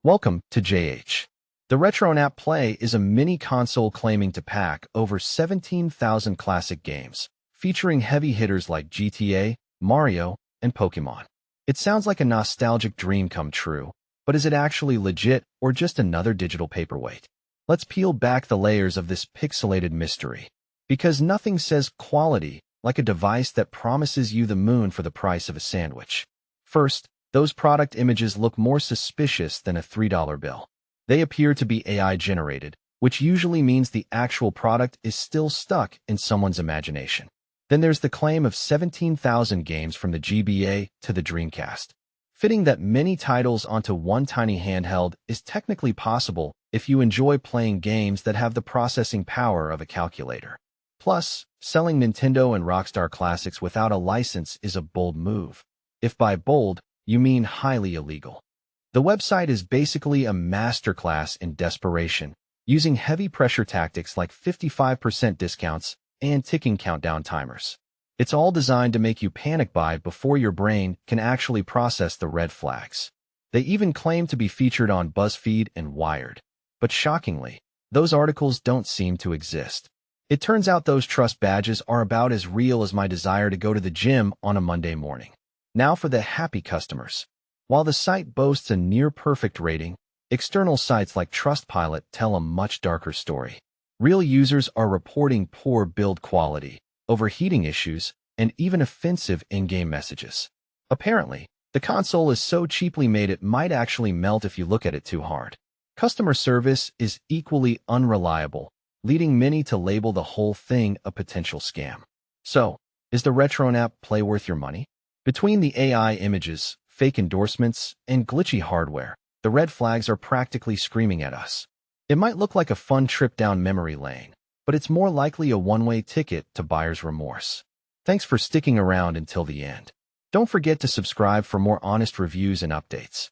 Welcome to JH. The RetroSnap Play is a mini console claiming to pack over 17,000 classic games, featuring heavy hitters like GTA, Mario, and Pokemon. It sounds like a nostalgic dream come true, but is it actually legit or just another digital paperweight? Let's peel back the layers of this pixelated mystery. Because nothing says quality like a device that promises you the moon for the price of a sandwich. First, those product images look more suspicious than a $3 bill. They appear to be AI-generated, which usually means the actual product is still stuck in someone's imagination. Then there's the claim of 17,000 games from the GBA to the Dreamcast. Fitting that many titles onto one tiny handheld is technically possible if you enjoy playing games that have the processing power of a calculator. Plus, selling Nintendo and Rockstar classics without a license is a bold move. If by bold, you mean highly illegal. The website is basically a masterclass in desperation, using heavy pressure tactics like 55% discounts and ticking countdown timers. It's all designed to make you panic buy before your brain can actually process the red flags. They even claim to be featured on BuzzFeed and Wired. But shockingly, those articles don't seem to exist. It turns out those trust badges are about as real as my desire to go to the gym on a Monday morning. Now for the happy customers. While the site boasts a near-perfect rating, external sites like Trustpilot tell a much darker story. Real users are reporting poor build quality, overheating issues, and even offensive in-game messages. Apparently, the console is so cheaply made it might actually melt if you look at it too hard. Customer service is equally unreliable, leading many to label the whole thing a potential scam. So, is the RetroSnap Play worth your money? Between the AI images, fake endorsements, and glitchy hardware, the red flags are practically screaming at us. It might look like a fun trip down memory lane, but it's more likely a one-way ticket to buyer's remorse. Thanks for sticking around until the end. Don't forget to subscribe for more honest reviews and updates.